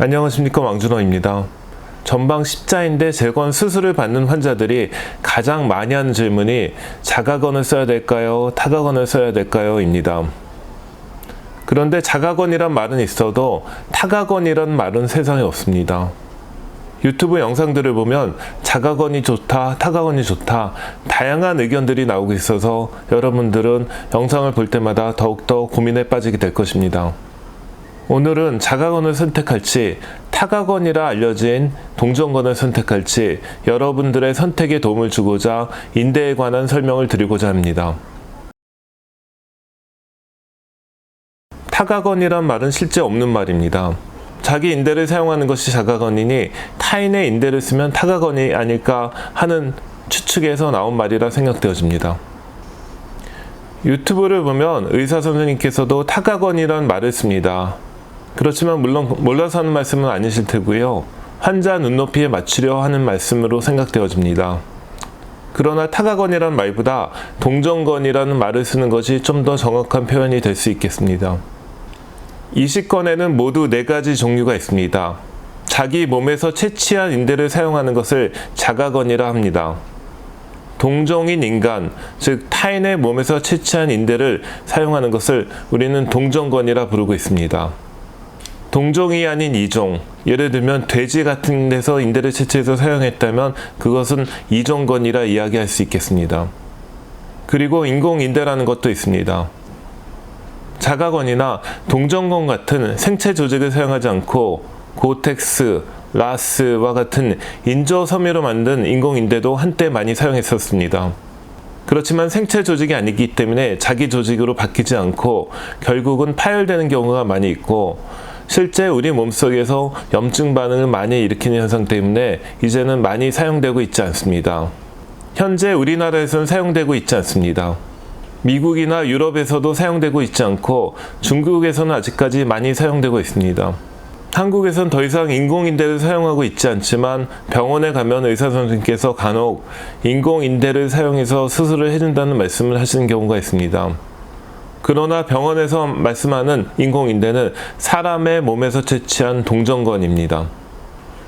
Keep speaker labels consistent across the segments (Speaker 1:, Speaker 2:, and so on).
Speaker 1: 안녕하십니까, 왕준호입니다. 전방 십자인대 재건 수술을 받는 환자들이 가장 많이 하는 질문이 자가건을 써야 될까요? 타가건을 써야 될까요? 입니다. 그런데 자가건이란 말은 있어도 타가건이란 말은 세상에 없습니다. 유튜브 영상들을 보면 자가건이 좋다, 타가건이 좋다, 다양한 의견들이 나오고 있어서 여러분들은 영상을 볼 때마다 더욱더 고민에 빠지게 될 것입니다. 오늘은 자가건을 선택할지 타가건이라 알려진 동정건을 선택할지 여러분들의 선택에 도움을 주고자 인대에 관한 설명을 드리고자 합니다. 타가건이란 말은 실제 없는 말입니다. 자기 인대를 사용하는 것이 자가건이니 타인의 인대를 쓰면 타가건이 아닐까 하는 추측에서 나온 말이라 생각되어집니다. 유튜브를 보면 의사 선생님께서도 타가건이란 말을 씁니다. 그렇지만 물론 몰라서 하는 말씀은 아니실 테고요. 환자 눈높이에 맞추려 하는 말씀으로 생각되어집니다. 그러나 타가건이란 말보다 동정건이라는 말을 쓰는 것이 좀 더 정확한 표현이 될 수 있겠습니다. 이식건에는 모두 4가지 종류가 있습니다. 자기 몸에서 채취한 인대를 사용하는 것을 자가건이라 합니다. 동정인 인간, 즉 타인의 몸에서 채취한 인대를 사용하는 것을 우리는 동정건이라 부르고 있습니다. 동종이 아닌 이종, 예를 들면 돼지 같은 데서 인대를 채취해서 사용했다면 그것은 이종건이라 이야기할 수 있겠습니다. 그리고 인공인대라는 것도 있습니다. 자가건이나 동정건 같은 생체 조직을 사용하지 않고 고텍스, 라스와 같은 인조 섬유로 만든 인공인대도 한때 많이 사용했었습니다. 그렇지만 생체 조직이 아니기 때문에 자기 조직으로 바뀌지 않고 결국은 파열되는 경우가 많이 있고 실제 우리 몸속에서 염증 반응을 많이 일으키는 현상 때문에 이제는 많이 사용되고 있지 않습니다. 현재 우리나라에서는 사용되고 있지 않습니다. 미국이나 유럽에서도 사용되고 있지 않고 중국에서는 아직까지 많이 사용되고 있습니다. 한국에선 더 이상 인공인대를 사용하고 있지 않지만 병원에 가면 의사 선생님께서 간혹 인공인대를 사용해서 수술을 해준다는 말씀을 하시는 경우가 있습니다. 그러나 병원에서 말씀하는 인공인대는 사람의 몸에서 채취한 동정건입니다.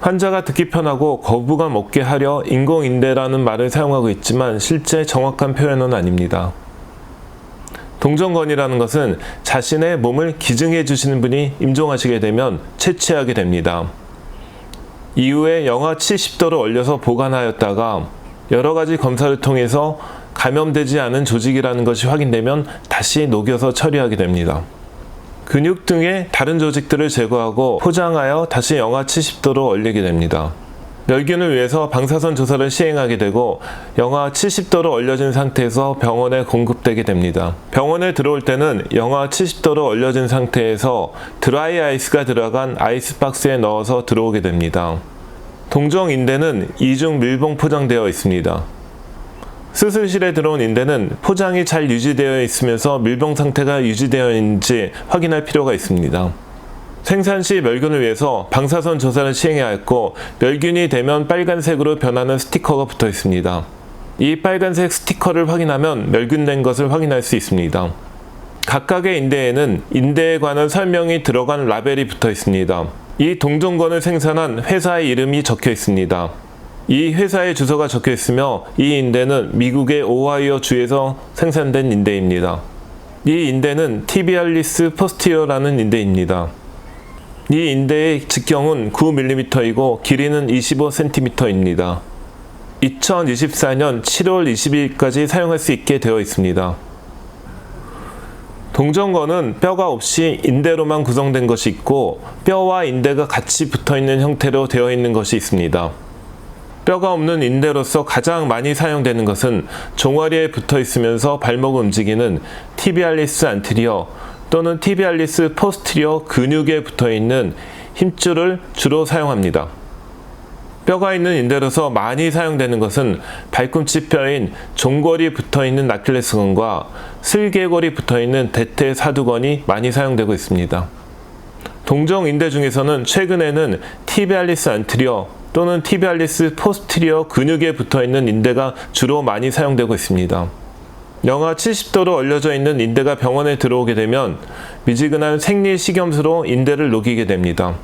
Speaker 1: 환자가 듣기 편하고 거부감 없게 하려 인공인대라는 말을 사용하고 있지만 실제 정확한 표현은 아닙니다. 동정건이라는 것은 자신의 몸을 기증해 주시는 분이 임종하시게 되면 채취하게 됩니다. 이후에 영하 70도로 얼려서 보관하였다가 여러 가지 검사를 통해서 감염되지 않은 조직이라는 것이 확인되면 다시 녹여서 처리하게 됩니다. 근육 등의 다른 조직들을 제거하고 포장하여 다시 영하 70도로 얼리게 됩니다. 멸균을 위해서 방사선 조사를 시행하게 되고 영하 70도로 얼려진 상태에서 병원에 공급되게 됩니다. 병원에 들어올 때는 영하 70도로 얼려진 상태에서 드라이 아이스가 들어간 아이스박스에 넣어서 들어오게 됩니다. 동정인대는 이중 밀봉 포장되어 있습니다. 수술실에 들어온 인대는 포장이 잘 유지되어 있으면서 밀봉 상태가 유지되어 있는지 확인할 필요가 있습니다. 생산 시 멸균을 위해서 방사선 조사를 시행해야 했고 멸균이 되면 빨간색으로 변하는 스티커가 붙어 있습니다. 이 빨간색 스티커를 확인하면 멸균된 것을 확인할 수 있습니다. 각각의 인대에는 인대에 관한 설명이 들어간 라벨이 붙어 있습니다. 이 동정건을 생산한 회사의 이름이 적혀 있습니다. 이 회사의 주소가 적혀 있으며 이 인대는 미국의 오하이오 주에서 생산된 인대입니다. 이 인대는 티비알리스 포스티어라는 인대입니다. 이 인대의 직경은 9mm이고 길이는 25cm입니다. 2024년 7월 22일까지 사용할 수 있게 되어 있습니다. 동정건은 뼈가 없이 인대로만 구성된 것이 있고 뼈와 인대가 같이 붙어있는 형태로 되어 있는 것이 있습니다. 뼈가 없는 인대로서 가장 많이 사용되는 것은 종아리에 붙어 있으면서 발목을 움직이는 티비알리스 안티리어 또는 티비알리스 포스티리어 근육에 붙어 있는 힘줄을 주로 사용합니다. 뼈가 있는 인대로서 많이 사용되는 것은 발꿈치 뼈인 종골이 붙어 있는 아킬레스건과 슬개골이 붙어 있는 대퇴사두건이 많이 사용되고 있습니다. 동정인대 중에서는 최근에는 티비알리스 안티리어 또는 티비알리스 포스티리어 근육에 붙어있는 인대가 주로 많이 사용되고 있습니다. 영하 70도로 얼려져 있는 인대가 병원에 들어오게 되면 미지근한 생리식염수로 인대를 녹이게 됩니다.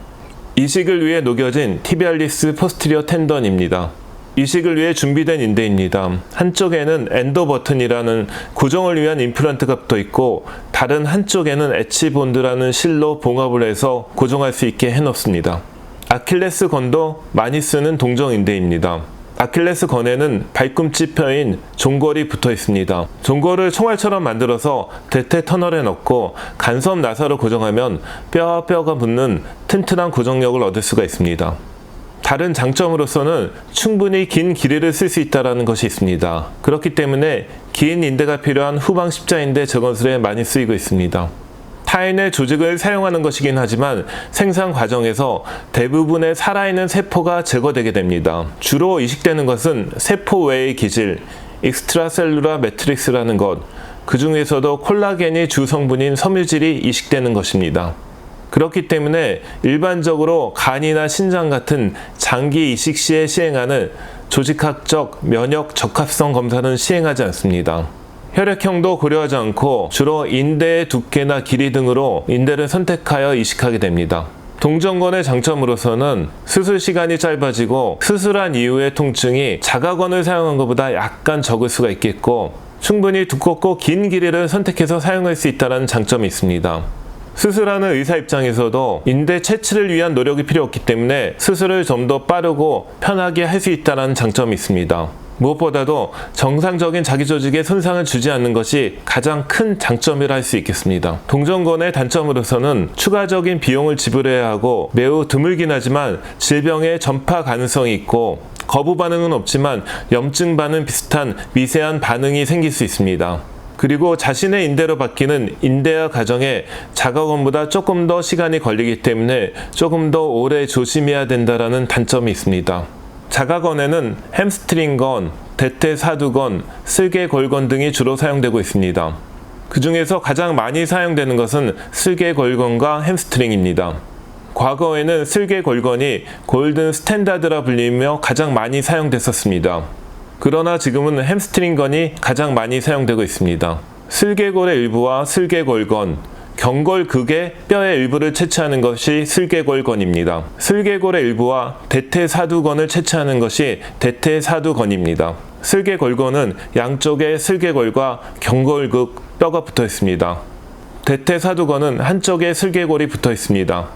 Speaker 1: 이식을 위해 녹여진 티비알리스 포스티리어 텐던입니다. 이식을 위해 준비된 인대입니다. 한쪽에는 엔도 버튼이라는 고정을 위한 임플란트가 붙어 있고 다른 한쪽에는 엣지 본드라는 실로 봉합을 해서 고정할 수 있게 해놓습니다. 아킬레스 건도 많이 쓰는 동정 인대입니다. 아킬레스 건에는 발꿈치 뼈인 종골이 붙어 있습니다. 종골을 총알처럼 만들어서 대퇴 터널에 넣고 간섭 나사로 고정하면 뼈와 뼈가 붙는 튼튼한 고정력을 얻을 수가 있습니다. 다른 장점으로서는 충분히 긴 길이를 쓸 수 있다는 것이 있습니다. 그렇기 때문에 긴 인대가 필요한 후방 십자인대 재건술에 많이 쓰이고 있습니다. 타인의 조직을 사용하는 것이긴 하지만 생산 과정에서 대부분의 살아있는 세포가 제거되게 됩니다. 주로 이식되는 것은 세포 외의 기질, 익스트라셀루라 매트릭스라는 것, 그 중에서도 콜라겐이 주 성분인 섬유질이 이식되는 것입니다. 그렇기 때문에 일반적으로 간이나 신장 같은 장기 이식 시에 시행하는 조직학적 면역 적합성 검사는 시행하지 않습니다. 혈액형도 고려하지 않고 주로 인대의 두께나 길이 등으로 인대를 선택하여 이식하게 됩니다. 동정건의 장점으로서는 수술 시간이 짧아지고 수술한 이후의 통증이 자가건을 사용한 것보다 약간 적을 수가 있겠고 충분히 두껍고 긴 길이를 선택해서 사용할 수 있다는 장점이 있습니다. 수술하는 의사 입장에서도 인대 채취를 위한 노력이 필요 없기 때문에 수술을 좀 더 빠르고 편하게 할 수 있다는 장점이 있습니다. 무엇보다도 정상적인 자기 조직에 손상을 주지 않는 것이 가장 큰 장점이라 할 수 있겠습니다. 동정건의 단점으로서는 추가적인 비용을 지불해야 하고 매우 드물긴 하지만 질병의 전파 가능성이 있고 거부 반응은 없지만 염증 반응 비슷한 미세한 반응이 생길 수 있습니다. 그리고 자신의 인대로 바뀌는 인대화 과정에 자가건보다 조금 더 시간이 걸리기 때문에 조금 더 오래 조심해야 된다는 단점이 있습니다. 자가건에는 햄스트링건, 대퇴사두건, 슬개골건 등이 주로 사용되고 있습니다. 그 중에서 가장 많이 사용되는 것은 슬개골건과 햄스트링입니다. 과거에는 슬개골건이 골든 스탠다드라 불리며 가장 많이 사용됐었습니다. 그러나 지금은 햄스트링건이 가장 많이 사용되고 있습니다. 슬개골의 일부와 슬개골건, 경골극의 뼈의 일부를 채취하는 것이 슬개골건입니다. 슬개골의 일부와 대퇴사두건을 채취하는 것이 대퇴사두건입니다. 슬개골건은 양쪽에 슬개골과 경골극 뼈가 붙어 있습니다. 대퇴사두건은 한쪽에 슬개골이 붙어 있습니다.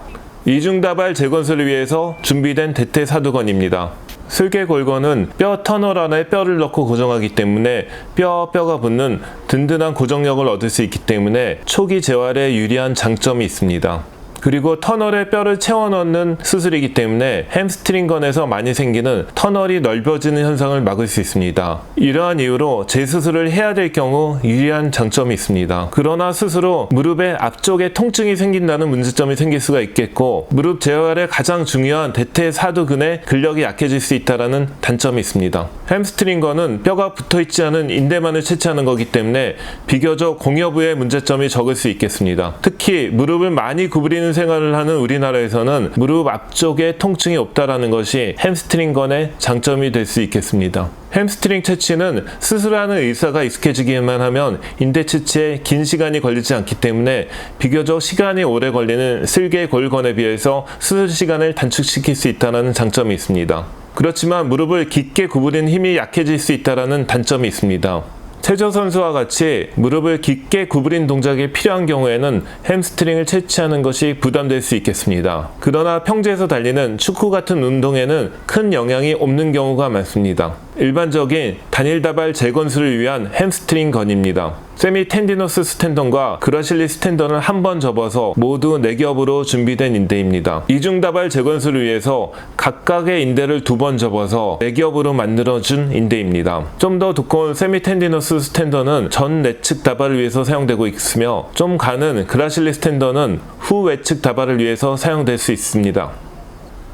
Speaker 1: 이중다발 재건술을 위해서 준비된 대퇴사두건입니다. 슬개골건은 뼈 터널 안에 뼈를 넣고 고정하기 때문에 뼈와 뼈가 붙는 든든한 고정력을 얻을 수 있기 때문에 초기 재활에 유리한 장점이 있습니다. 그리고 터널에 뼈를 채워 넣는 수술이기 때문에 햄스트링건에서 많이 생기는 터널이 넓어지는 현상을 막을 수 있습니다. 이러한 이유로 재수술을 해야 될 경우 유리한 장점이 있습니다. 그러나 스술 후 무릎의 앞쪽에 통증이 생긴다는 문제점이 생길 수가 있겠고 무릎 재활의 가장 중요한 대퇴사두근의 근력이 약해질 수 있다는 단점이 있습니다. 햄스트링건은 뼈가 붙어있지 않은 인대만을 채취하는 거기 때문에 비교적 공여부의 문제점이 적을 수 있겠습니다. 특히 무릎을 많이 구부리는 생활을 하는 우리나라에서는 무릎 앞쪽에 통증이 없다라는 것이 햄스트링건의 장점이 될 수 있겠습니다. 햄스트링 채취는 수술하는 의사가 익숙해지기만 하면 인대 채취에 긴 시간이 걸리지 않기 때문에 비교적 시간이 오래 걸리는 슬개골건에 비해서 수술 시간을 단축시킬 수 있다는 장점이 있습니다. 그렇지만 무릎을 깊게 구부리는 힘이 약해질 수 있다는 단점이 있습니다. 체조 선수와 같이 무릎을 깊게 구부린 동작이 필요한 경우에는 햄스트링을 채취하는 것이 부담될 수 있겠습니다. 그러나 평지에서 달리는 축구 같은 운동에는 큰 영향이 없는 경우가 많습니다. 일반적인 단일다발 재건술을 위한 햄스트링건입니다. 세미텐디너스 스텐던과 그라실리 스텐던을 한 번 접어서 모두 4겹으로 준비된 인대입니다. 이중다발 재건술을 위해서 각각의 인대를 2번 접어서 4겹으로 만들어준 인대입니다. 좀 더 두꺼운 세미텐디너스 스텐던은 전 내측 다발을 위해서 사용되고 있으며 좀 가는 그라실리 스텐던은 후 외측 다발을 위해서 사용될 수 있습니다.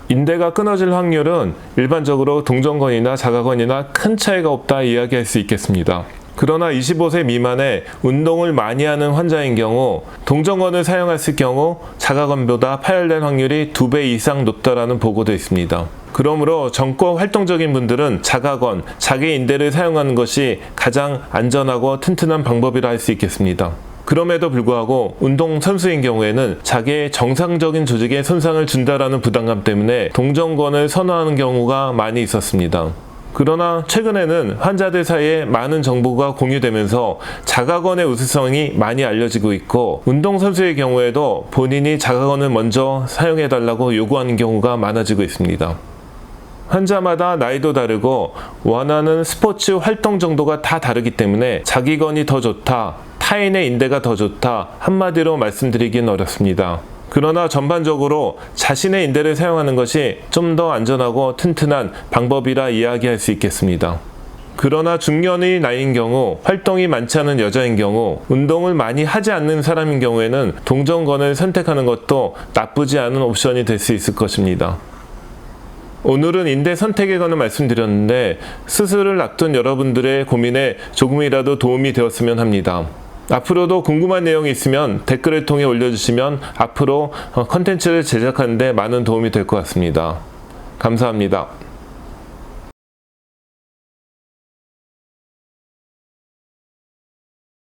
Speaker 1: 인대가 끊어질 확률은 일반적으로 동정건이나 자가건이나 큰 차이가 없다 이야기할 수 있겠습니다. 그러나 25세 미만의 운동을 많이 하는 환자인 경우 동정건을 사용했을 경우 자가건보다 파열될 확률이 2배 이상 높다라는 보고도 있습니다. 그러므로 젊고 활동적인 분들은 자가건, 자기 인대를 사용하는 것이 가장 안전하고 튼튼한 방법이라 할 수 있겠습니다. 그럼에도 불구하고 운동선수인 경우에는 자기의 정상적인 조직에 손상을 준다라는 부담감 때문에 동정권을 선호하는 경우가 많이 있었습니다. 그러나 최근에는 환자들 사이에 많은 정보가 공유되면서 자가건의 우수성이 많이 알려지고 있고, 운동선수의 경우에도 본인이 자가건을 먼저 사용해달라고 요구하는 경우가 많아지고 있습니다. 환자마다 나이도 다르고 원하는 스포츠 활동 정도가 다 다르기 때문에 자기 건이 더 좋다, 타인의 인대가 더 좋다 한마디로 말씀드리긴 어렵습니다. 그러나 전반적으로 자신의 인대를 사용하는 것이 좀 더 안전하고 튼튼한 방법이라 이야기할 수 있겠습니다. 그러나 중년의 나이인 경우, 활동이 많지 않은 여자인 경우, 운동을 많이 하지 않는 사람인 경우에는 동정건을 선택하는 것도 나쁘지 않은 옵션이 될 수 있을 것입니다. 오늘은 인대 선택에 관한 말씀드렸는데, 수술을 앞둔 여러분들의 고민에 조금이라도 도움이 되었으면 합니다. 앞으로도 궁금한 내용이 있으면 댓글을 통해 올려주시면 앞으로 컨텐츠를 제작하는 데 많은 도움이 될 것 같습니다. 감사합니다.